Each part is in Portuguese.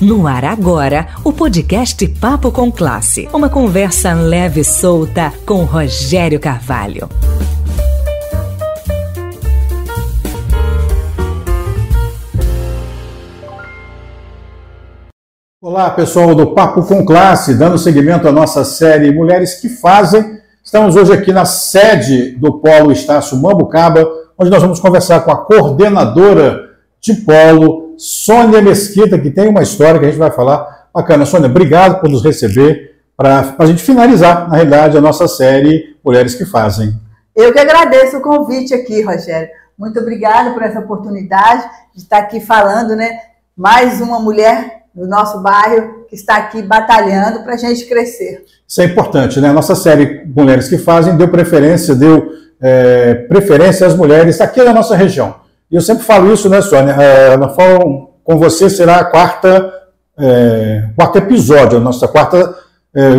No ar agora, o podcast Papo com Classe. Uma conversa leve e solta com Rogério Carvalho. Olá, pessoal do Papo com Classe, dando seguimento à nossa série Mulheres que Fazem. Estamos hoje aqui na sede do Polo Estácio Mambucaba, onde nós vamos conversar com a coordenadora de Polo, Sônia Mesquita, que tem uma história que a gente vai falar bacana. Sônia, obrigado por nos receber para a gente finalizar, na realidade, a nossa série Mulheres que Fazem. Eu que agradeço o convite aqui, Rogério. Muito obrigada por essa oportunidade de estar aqui falando, né? Mais uma mulher do nosso bairro que está aqui batalhando para a gente crescer. Isso é importante, né? A nossa série Mulheres que Fazem deu preferência às mulheres aqui da nossa região. E eu sempre falo isso, né, Sônia? Com você será a quarto episódio,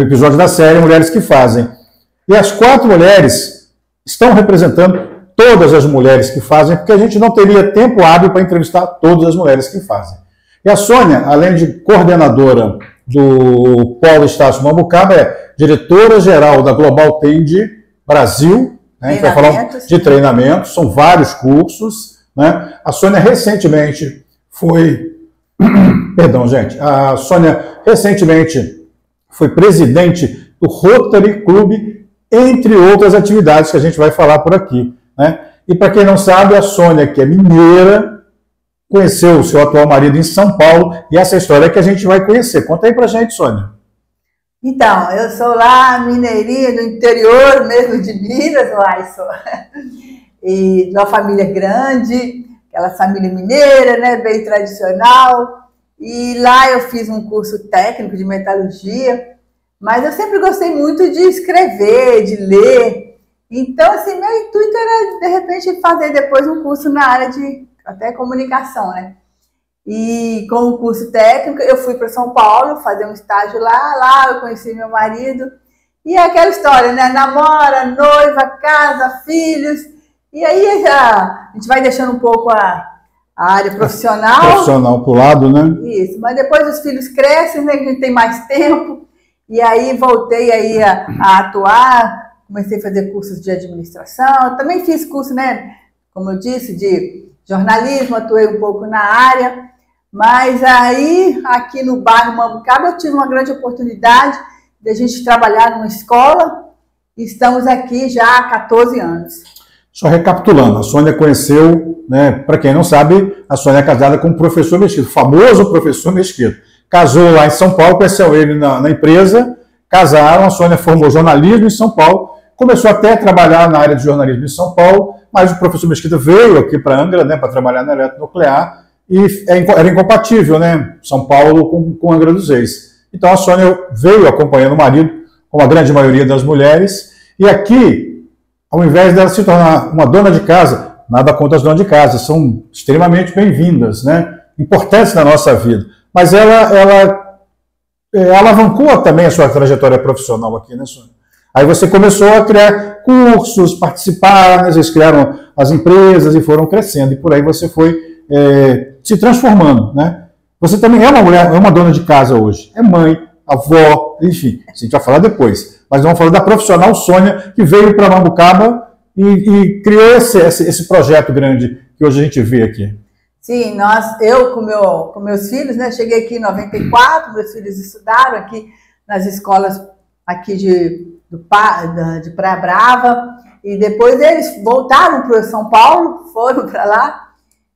episódio da série Mulheres que Fazem. E as 4 mulheres estão representando todas as mulheres que fazem, porque a gente não teria tempo hábil para entrevistar todas as mulheres que fazem. E a Sônia, além de coordenadora do Polo Estácio Mambucaba, é diretora-geral da Global Tend Brasil, né? A gente vai falar de treinamentos, são vários cursos, né? A Sônia recentemente foi... Perdão, gente. A Sônia recentemente foi presidente do Rotary Club, entre outras atividades que a gente vai falar por aqui, né? E para quem não sabe, a Sônia, que é mineira, conheceu o seu atual marido em São Paulo, e essa história é que a gente vai conhecer. Conta aí pra gente, Sônia. Então, eu sou lá mineirinha, do interior mesmo de Minas, e de uma família grande, aquela família mineira, né, bem tradicional, e lá eu fiz um curso técnico de metalurgia, mas eu sempre gostei muito de escrever, de ler, então, assim, meu intuito era, de repente, fazer depois um curso na área de até comunicação, né? E com o curso técnico, eu fui para São Paulo fazer um estágio lá eu conheci meu marido, e é aquela história, né? Namora, noiva, casa, filhos, e aí a gente vai deixando um pouco a área profissional. Profissional pro lado, né? Isso, mas depois os filhos crescem, né? A gente tem mais tempo, e aí voltei aí a atuar, comecei a fazer cursos de administração, também fiz curso, né? Como eu disse, de jornalismo, atuei um pouco na área, mas aí, aqui no bairro Mambucaba, eu tive uma grande oportunidade de a gente trabalhar numa escola, e estamos aqui já há 14 anos. Só recapitulando, a Sônia conheceu, né, para quem não sabe, a Sônia é casada com o professor Mesquita, o famoso professor Mesquita. Casou lá em São Paulo, conheceu ele na empresa, casaram, a Sônia formou jornalismo em São Paulo, começou até a trabalhar na área de jornalismo em São Paulo, mas o professor Mesquita veio aqui para Angra, né, para trabalhar na eletronuclear, e era incompatível, né, São Paulo com Angra dos Reis. Então a Sônia veio acompanhando o marido, como a grande maioria das mulheres, e aqui, ao invés dela se tornar uma dona de casa, nada contra as donas de casa, são extremamente bem-vindas, né, importantes na nossa vida, mas ela alavancou também a sua trajetória profissional aqui, né, Sônia? Aí você começou a criar cursos, participar, né? Vocês criaram as empresas e foram crescendo, e por aí você foi se transformando, né? Você também é uma mulher, é uma dona de casa hoje, é mãe, avó, enfim, a gente vai falar depois, mas vamos falar da profissional Sônia, que veio para Mambucaba e criou esse projeto grande que hoje a gente vê aqui. Sim, eu com meus filhos, né? Cheguei aqui em 94, meus filhos estudaram aqui nas escolas aqui de Praia Brava, e depois eles voltaram para São Paulo, foram para lá,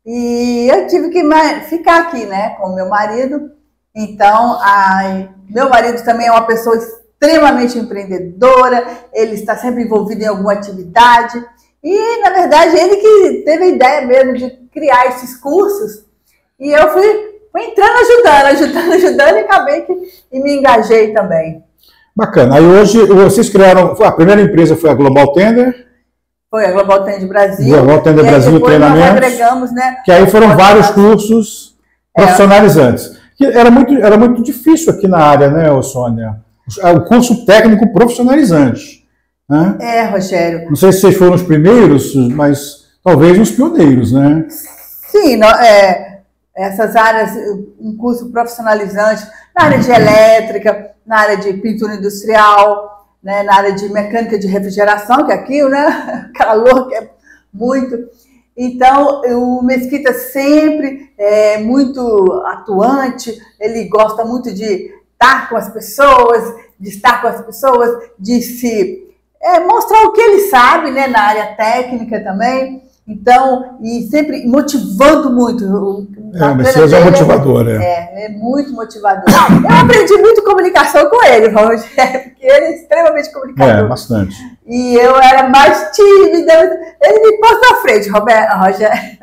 e eu tive que ficar aqui, né, com meu marido. Então, meu marido também é uma pessoa extremamente empreendedora, ele está sempre envolvido em alguma atividade, e, na verdade, ele que teve a ideia mesmo de criar esses cursos, e eu fui entrando, ajudando, e acabei e me engajei também. Bacana. Aí hoje vocês criaram, a primeira empresa foi a Global Tender? Foi a Global Tend Brasil. Global Tend Brasil, treinamentos. Nós agregamos, né? Que aí foram vários cursos profissionalizantes. Que era muito difícil aqui na área, né, Sônia? O curso técnico profissionalizante. Né? Rogério. Não sei se vocês foram os primeiros, mas talvez os pioneiros, né? Sim, essas áreas, um curso profissionalizante na área de elétrica, na área de pintura industrial, né, na área de mecânica de refrigeração, que é aquilo, né, calor que é muito. Então, o Mesquita sempre é muito atuante, ele gosta muito de estar com as pessoas, de se mostrar o que ele sabe, né, na área técnica também. Então, e sempre motivando muito. O Messias é motivador, é muito motivador. Eu aprendi muito comunicação com ele, Rogério, porque ele é extremamente comunicador. Bastante. E eu era mais tímida, ele me pôs na frente, Rogério.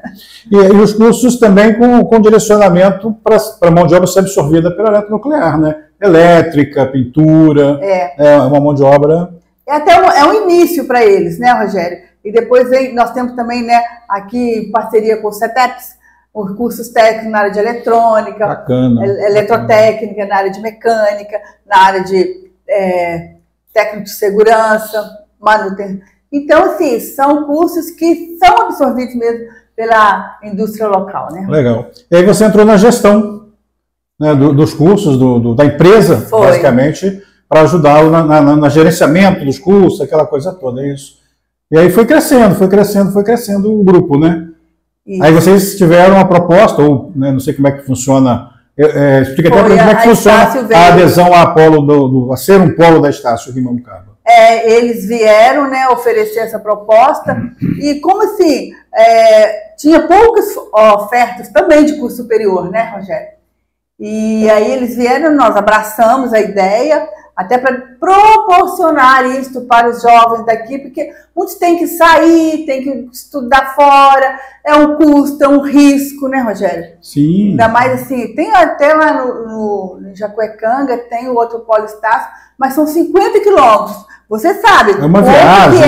E os cursos também com direcionamento para a mão de obra ser absorvida pela eletronuclear, né? Elétrica, pintura, é uma mão de obra... É um início para eles, né, Rogério? E depois nós temos também, né, aqui em parceria com o CETEPS, os cursos técnicos na área de eletrônica, bacana, eletrotécnica, na área de mecânica, na área de técnico de segurança, manutenção. Então, assim, são cursos que são absorvidos mesmo pela indústria local, né? Legal. E aí você entrou na gestão, né, dos cursos, da empresa, basicamente, para ajudar no gerenciamento dos cursos, aquela coisa toda, é isso. E aí foi crescendo o grupo, né? Isso. Aí vocês tiveram uma proposta, ou né, não sei como é que funciona, explica até como é que funciona a adesão à Apolo, a ser um polo da Estácio aqui em Mambucaba. Eles vieram, né, oferecer essa proposta, e como assim, tinha poucas ofertas também de curso superior, né, Rogério? E aí eles vieram, nós abraçamos a ideia, até para proporcionar isso para os jovens daqui, porque muitos têm que sair, têm que estudar fora, é um custo, é um risco, né, Rogério? Sim. Ainda mais assim, tem até lá no Jacuecanga, tem o outro Polo Estácio, mas são 50 quilômetros. Você sabe, é uma viagem, que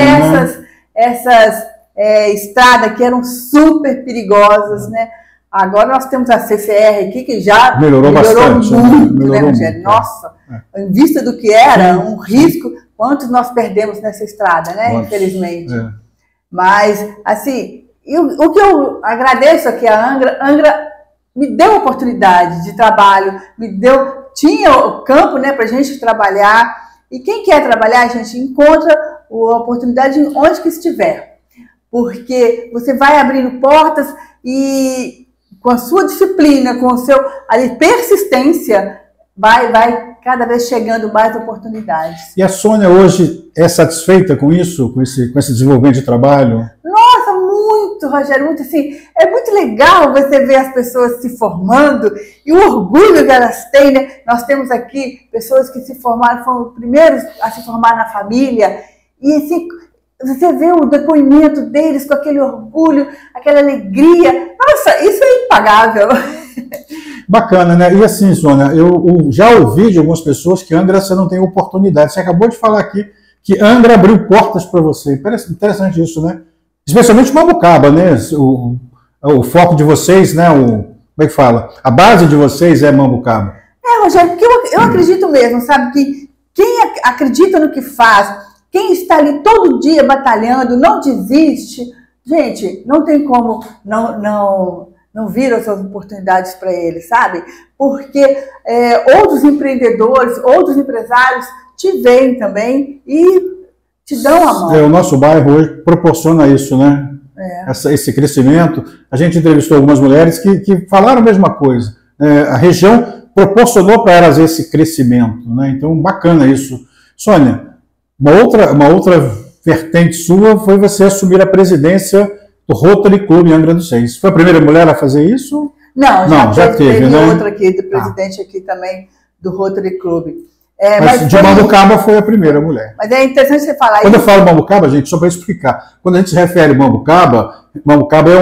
essas estradas que eram super perigosas, né? Agora nós temos a CCR aqui, que já melhorou bastante, muito, né, Rogério? Nossa, em vista do que era um risco, quantos nós perdemos nessa estrada, né? Nossa, infelizmente. Mas, assim, o que eu agradeço aqui a Angra me deu oportunidade de trabalho, tinha o campo, né, para a gente trabalhar. E quem quer trabalhar, a gente encontra a oportunidade onde que estiver. Porque você vai abrindo portas e com a sua disciplina, com a sua persistência, vai cada vez chegando mais oportunidades. E a Sônia hoje é satisfeita com isso, com esse desenvolvimento de trabalho? Nossa, muito, Rogério, muito assim. É muito legal você ver as pessoas se formando e o orgulho que elas têm, né? Nós temos aqui pessoas que se formaram, foram os primeiros a se formar na família, e assim, você vê o depoimento deles com aquele orgulho, aquela alegria. Nossa, isso é impagável. Bacana, né? E assim, Sônia, eu já ouvi de algumas pessoas que Angra você não tem oportunidade. Você acabou de falar aqui que Angra abriu portas para você. Interessante isso, né? Especialmente Mambucaba, né? O foco de vocês, né? Como é que fala? A base de vocês é Mambucaba. Rogério, porque eu acredito mesmo, sabe? Que quem acredita no que faz, quem está ali todo dia batalhando, não desiste, gente, não tem como não vir as suas oportunidades para eles, sabe? Porque outros empreendedores, outros empresários te veem também e te dão a mão. O nosso bairro hoje proporciona isso, né? Esse crescimento. A gente entrevistou algumas mulheres que falaram a mesma coisa. A região proporcionou para elas esse crescimento, né? Então, bacana isso. Sônia, uma outra vertente sua foi você assumir a presidência do Rotary Club em Angra dos Reis. Foi a primeira mulher a fazer isso? Não, já teve, né? Outra aqui, do presidente aqui também do Rotary Club. Mas de Mambucaba foi a primeira mulher. Mas é interessante você falar Quando eu falo Mambucaba, gente, só para explicar, quando a gente se refere a Mambucaba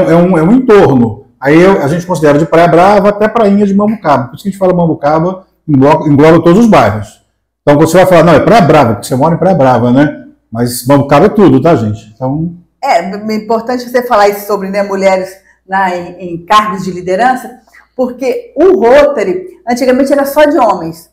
é um entorno. Aí a gente considera de Praia Brava até Prainha de Mambucaba. Por isso que a gente fala Mambucaba, engloba todos os bairros. Então, quando você vai falar, não, é Praia Brava, porque você mora em Praia Brava, né? Mas Mambucaba é tudo, tá, gente? Então... É importante você falar isso sobre, né, mulheres em cargos de liderança, porque o Rotary, antigamente, era só de homens.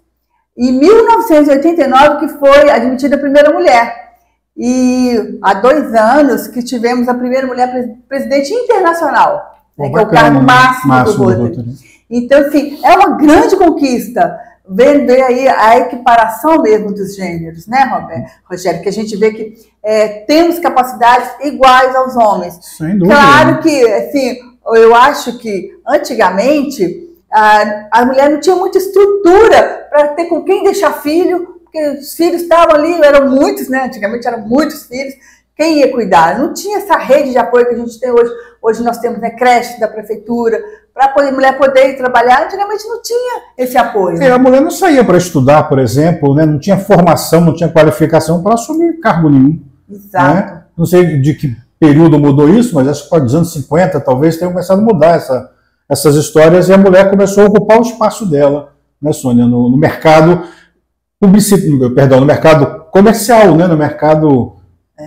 Em 1989, que foi admitida a primeira mulher. E há 2 anos que tivemos a primeira mulher presidente internacional. que é o cargo máximo do Rotary. Então, assim, é uma grande conquista ver aí a equiparação mesmo dos gêneros, né, Rogério? Que a gente vê que temos capacidades iguais aos homens. Sem dúvida. Claro que, assim, eu acho que antigamente a mulher não tinha muita estrutura para ter com quem deixar filho, porque os filhos estavam ali, eram muitos, né? Antigamente eram muitos filhos. Quem ia cuidar? Não tinha essa rede de apoio que a gente tem hoje. Hoje nós temos, né, creche da prefeitura, para a mulher poder ir trabalhar. Antigamente não tinha esse apoio. A mulher não saía para estudar, por exemplo, né? Não tinha formação, não tinha qualificação para assumir cargo nenhum. Exato. Né? Não sei de que período mudou isso, mas acho que dos anos 50 talvez tenham começado a mudar essas histórias e a mulher começou a ocupar o espaço dela, né, Sônia, no mercado no mercado comercial, né, no mercado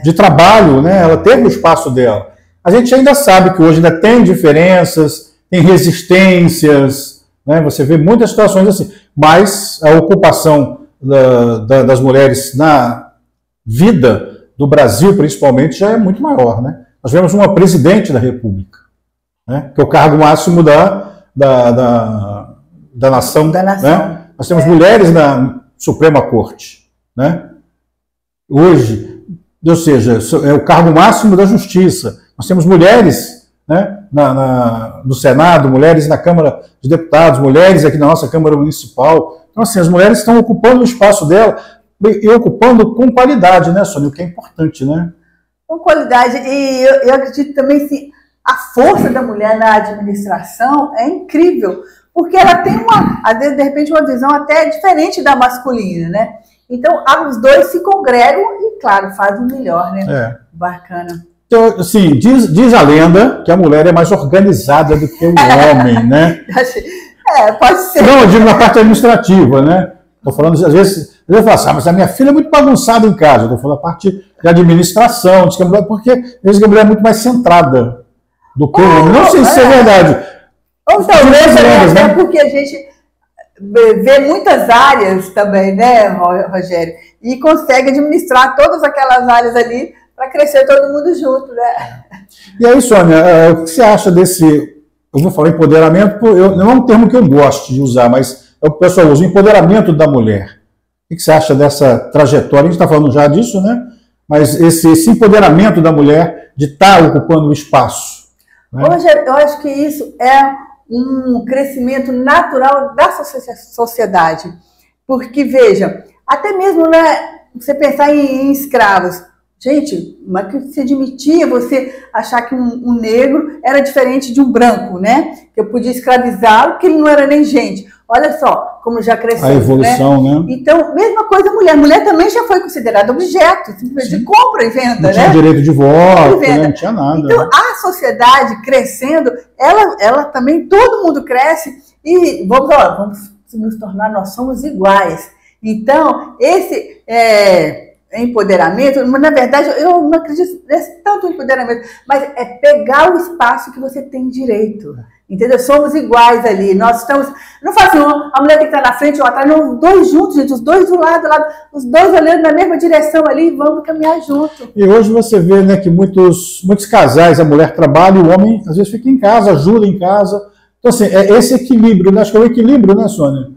de trabalho, né, ela teve o espaço dela. A gente ainda sabe que hoje ainda tem diferenças, tem resistências, né, você vê muitas situações assim, mas a ocupação das mulheres na vida do Brasil, principalmente, já é muito maior, né? Nós vemos uma presidente da República, né, que é o cargo máximo da nação. Né? Nós temos mulheres na Suprema Corte, né? Hoje, ou seja, é o cargo máximo da Justiça. Nós temos mulheres, né, no Senado, mulheres na Câmara de Deputados, mulheres aqui na nossa Câmara Municipal. Então, assim, as mulheres estão ocupando o espaço dela e ocupando com qualidade, né, Sônia? O que é importante, né? Com qualidade. E eu acredito também que a força da mulher na administração é incrível, porque ela tem às vezes, de repente, uma visão até diferente da masculina, né? Então, os dois se congregam e, claro, fazem o melhor, né? Bacana. Então, assim, diz a lenda que a mulher é mais organizada do que o homem, né? Pode ser. Não, eu digo na parte administrativa, né? Estou falando, às vezes eu falo assim, mas a minha filha é muito bagunçada em casa. Estou falando a parte de administração, diz que a mulher, porque às a mulher é muito mais centrada do que o homem. Não sei se isso é verdade. Ou talvez, né? Porque a gente vê muitas áreas também, né, Rogério? E consegue administrar todas aquelas áreas ali para crescer todo mundo junto, né? E aí, Sônia, o que você acha desse, eu vou falar empoderamento, não é um termo que eu gosto de usar, mas é o que o pessoal usa, o empoderamento da mulher. O que você acha dessa trajetória? A gente está falando já disso, né? Mas esse empoderamento da mulher de estar ocupando o espaço. Né? Rogério, eu acho que isso é um crescimento natural da sociedade. Porque, veja, até mesmo, né, você pensar em escravos. Gente, mas que se admitia você achar que um negro era diferente de um branco, né? Que eu podia escravizá-lo, porque ele não era nem gente. Olha só como já cresceu. A evolução, né? Então, mesma coisa mulher. Mulher também já foi considerada objeto, simplesmente de compra e venda, não tinha direito de voto, né? Não tinha nada. Então, a sociedade crescendo, ela também, todo mundo cresce e vamos nos tornar, nós somos iguais. Então, esse empoderamento, mas na verdade eu não acredito nesse tanto empoderamento, mas é pegar o espaço que você tem direito, entendeu? Somos iguais ali, nós estamos, não faz assim, a mulher tem que estar na frente ou atrás, não, os dois juntos, gente, os dois do lado, os dois olhando na mesma direção ali, vamos caminhar junto. E hoje você vê, né, que muitos casais, a mulher trabalha e o homem às vezes fica em casa, ajuda em casa. Então assim, é esse equilíbrio, né? Acho que é o equilíbrio, né, Sônia?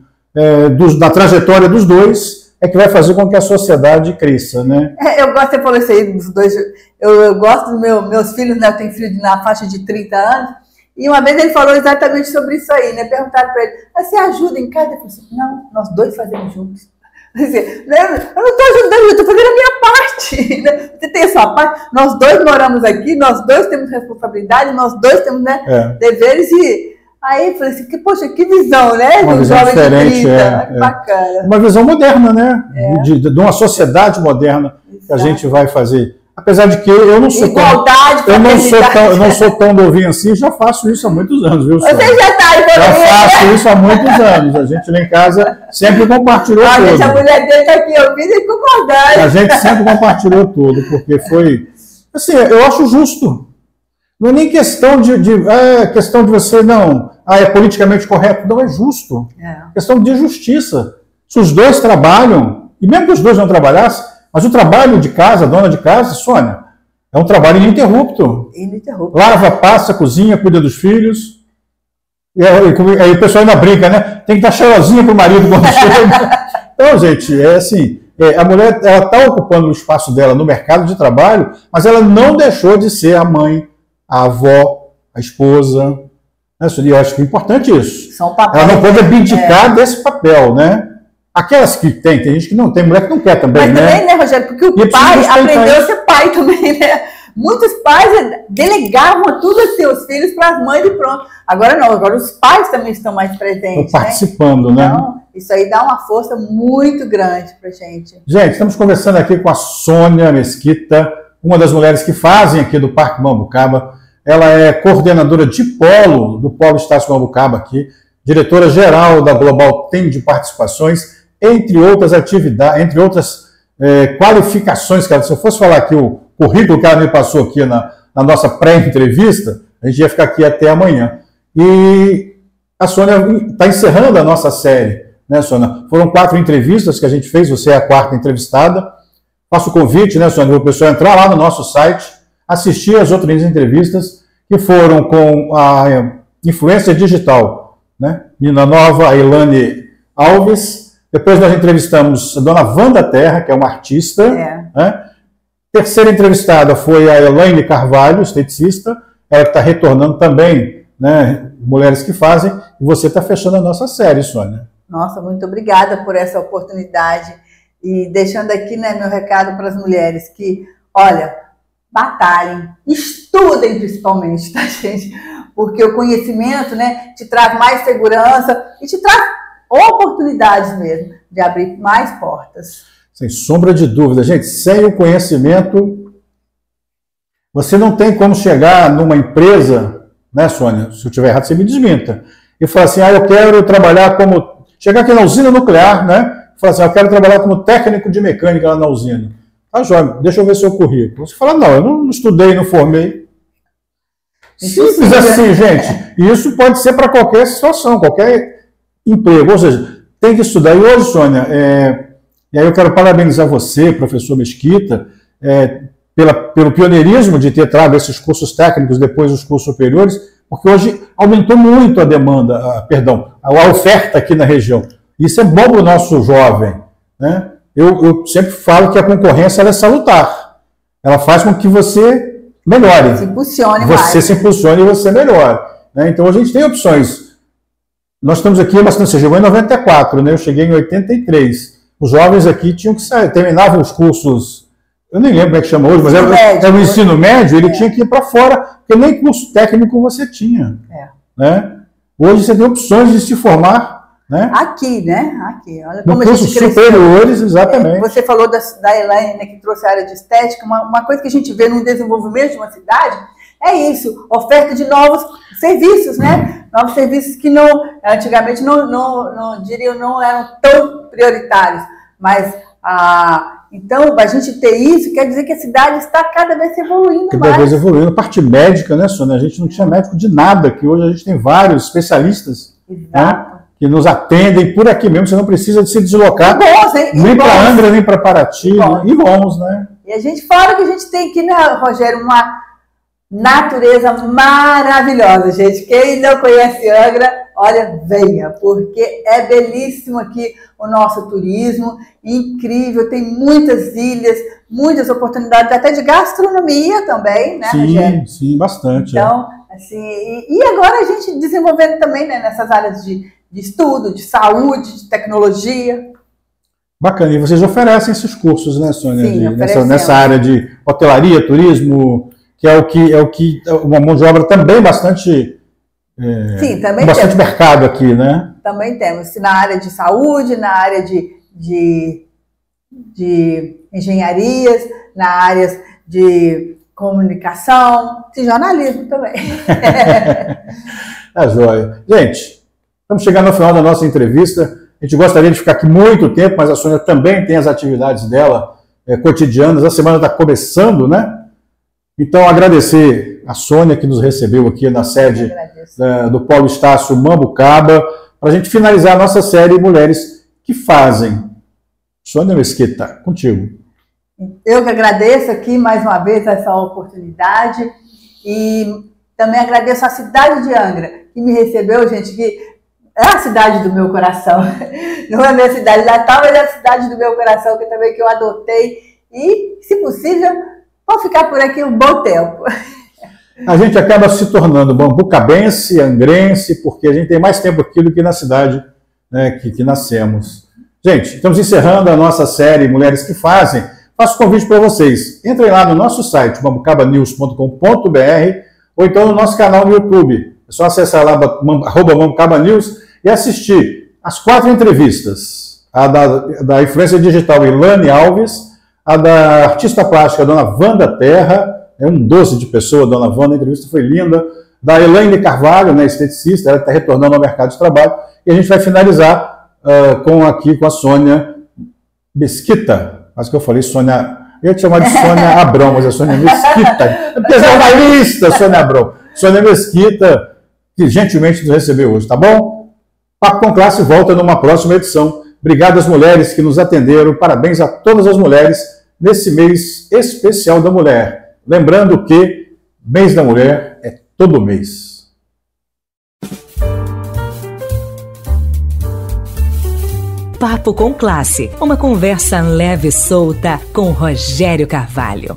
Da trajetória dos dois, é que vai fazer com que a sociedade cresça, né? Eu gosto, você falou isso aí dos dois, eu gosto dos meus filhos, né? Eu tenho filho na faixa de 30 anos, e uma vez ele falou exatamente sobre isso aí, né? Perguntaram para ele, você ajuda em casa? Ele falou assim, não, nós dois fazemos juntos. Eu não estou ajudando, eu estou fazendo a minha parte. Né? Você tem a sua parte, nós dois moramos aqui, nós dois temos responsabilidade, nós dois temos, né, deveres e... Aí eu falei assim, poxa, que visão, né? Uma visão diferente, que bacana. Uma visão moderna, né? De uma sociedade moderna. Exato. Que a gente vai fazer. Apesar de que eu não sou eu não sou tão novinho assim, já faço isso há muitos anos, viu? Você já está já faço isso há muitos anos. A gente lá em casa sempre compartilhou tudo. Gente, a mulher dele está aqui ouvindo e concordando. A gente sempre compartilhou tudo, porque foi... Assim, eu acho justo. Não é nem questão questão de você, não, é politicamente correto. Não, é justo. Questão de justiça. Se os dois trabalham, e mesmo que os dois não trabalhassem, mas o trabalho de casa, a dona de casa, Sônia, É um trabalho ininterrupto. Ininterrupto. Lava, passa, cozinha, cuida dos filhos. E aí o pessoal ainda brinca, né? Tem que dar cheirosinha pro marido quando chega. Então, gente, é assim, a mulher ela está ocupando o espaço dela no mercado de trabalho, mas ela não deixou de ser a mãe, a avó, a esposa. E eu acho que é importante isso. São papéis, ela não pode abdicar desse papel, né? Aquelas que tem gente que não tem, mulher que não quer também, mas né? Mas também, né, Rogério, porque o pai aprendeu a ser pai também, né? Muitos pais delegavam tudo a seus filhos para as mães e pronto. Agora não, agora os pais também estão mais presentes. Estão participando, né? Então, isso aí dá uma força muito grande para a gente. Gente, estamos conversando aqui com a Sônia Mesquita, uma das mulheres que fazem aqui do Parque Mambucaba. Ela é coordenadora de polo, do Polo Estácio Mambucaba aqui, diretora-geral da Global Team de Participações, entre outras atividades, entre outras qualificações. Cara, se eu fosse falar aqui o currículo que ela me passou aqui na nossa pré-entrevista, a gente ia ficar aqui até amanhã. E a Sônia está encerrando a nossa série, né, Sônia? Foram 4 entrevistas que a gente fez, você é a 4ª entrevistada. Faço o convite, né, Sônia, para o pessoal entrar lá no nosso site, assistir as outras entrevistas que foram com a influência digital, né? Mina Nova, a Ilane Alves. Depois nós entrevistamos a dona Wanda Terra, que é uma artista. Né? Terceira entrevistada foi a Elaine Carvalho, esteticista. Ela está retornando também, né? Mulheres que fazem. E você está fechando a nossa série, Sônia. Nossa, muito obrigada por essa oportunidade. E deixando aqui, né, meu recado para as mulheres que, olha, batalhem, estudem principalmente, tá, gente? Porque o conhecimento, né, te traz mais segurança e te traz oportunidades mesmo de abrir mais portas. Sem sombra de dúvida, gente, sem o conhecimento, você não tem como chegar numa empresa, né, Sônia? Se eu estiver errado, você me desminta. E falar assim, eu quero trabalhar como... Chegar aqui na usina nuclear, né? Falar assim, eu quero trabalhar como técnico de mecânica lá na usina. Ah, João, deixa eu ver seu currículo. Você fala, não, eu não estudei, não formei. Simples assim, gente. E isso pode ser para qualquer situação, qualquer emprego. Ou seja, tem que estudar. E hoje, Sônia, e aí eu quero parabenizar você, professor Mesquita, pelo pioneirismo de ter trago esses cursos técnicos, depois os cursos superiores, porque hoje aumentou muito a demanda, a oferta aqui na região. Isso é bom para o nosso jovem, né? Eu sempre falo que a concorrência ela é salutar. Ela faz com que você melhore. Se impulsione mais. Você se impulsione e você melhore. Né? Então a gente tem opções. Nós estamos aqui, mas você chegou em 94, né? Eu cheguei em 83. Os jovens aqui tinham que sair, terminavam os cursos, eu nem lembro como é que chama hoje, mas era o ensino médio, ele tinha que ir para fora, porque nem curso técnico você tinha. Né? Hoje você tem opções de se formar. Né? Aqui, né? Aqui. Olha como no cursos superiores, exatamente. Você falou da Elaine, né, que trouxe a área de estética. Uma coisa que a gente vê no desenvolvimento de uma cidade é isso, oferta de novos serviços, né? Novos serviços que antigamente não eram tão prioritários. Mas, então, a gente ter isso quer dizer que a cidade está cada vez evoluindo mais. Cada vez evoluindo. A parte médica, né, Sônia? A gente não tinha médico de nada, que hoje a gente tem vários especialistas. Exato. Né? Que nos atendem por aqui mesmo, você não precisa de se deslocar nem para Angra, nem para Paraty, e bons, né? E a gente fala que a gente tem aqui, né, Rogério, uma natureza maravilhosa, gente. Quem não conhece Angra, olha, venha, porque é belíssimo aqui o nosso turismo, incrível, tem muitas ilhas, muitas oportunidades, até de gastronomia também, né, Rogério? Sim, bastante. Então, assim, e agora a gente desenvolvendo também, né, nessas áreas de estudo, de saúde, de tecnologia. Bacana. E vocês oferecem esses cursos, né, Sônia? Sim, nessa área de hotelaria, turismo, que é o que uma mão de obra também bastante... Sim, também bastante mercado aqui, né? Também temos. Na área de saúde, na área de engenharias, na área de comunicação, de jornalismo também. Tá joia. Gente, estamos chegando ao final da nossa entrevista. A gente gostaria de ficar aqui muito tempo, mas a Sônia também tem as atividades dela cotidianas. A semana está começando, né? Então, agradecer a Sônia que nos recebeu aqui na sede do Polo Estácio Mambucaba, para a gente finalizar a nossa série Mulheres que Fazem. Sônia Mesquita, contigo. Eu que agradeço aqui mais uma vez essa oportunidade e também agradeço a cidade de Angra, que me recebeu, gente, que é a cidade do meu coração. Não é a minha cidade natal, mas é a cidade do meu coração, que eu adotei. E, se possível, vou ficar por aqui um bom tempo. A gente acaba se tornando bambucabense, angrense, porque a gente tem mais tempo aqui do que na cidade, né, que nascemos. Gente, estamos encerrando a nossa série Mulheres que Fazem. Faço um convite para vocês. Entrem lá no nosso site, mambucabanews.com.br, ou então no nosso canal no YouTube. É só acessar lá, @mambucabanews, e assistir as 4 entrevistas. A da influência digital Ilane Alves, a da artista plástica Dona Wanda Terra, é um doce de pessoa, Dona Wanda, a entrevista foi linda, da Elaine Carvalho, né, esteticista, ela está retornando ao mercado de trabalho, e a gente vai finalizar com a Sônia Mesquita. Acho que eu falei Sônia, eu ia te chamar de Sônia Abrão, mas é Sônia Mesquita. É jornalista, Sônia Abrão. Sônia Mesquita, que gentilmente nos recebeu hoje, tá bom? Papo com Classe volta numa próxima edição. Obrigado às mulheres que nos atenderam. Parabéns a todas as mulheres nesse mês especial da mulher. Lembrando que mês da mulher é todo mês. Papo com Classe, uma conversa leve e solta com Rogério Carvalho.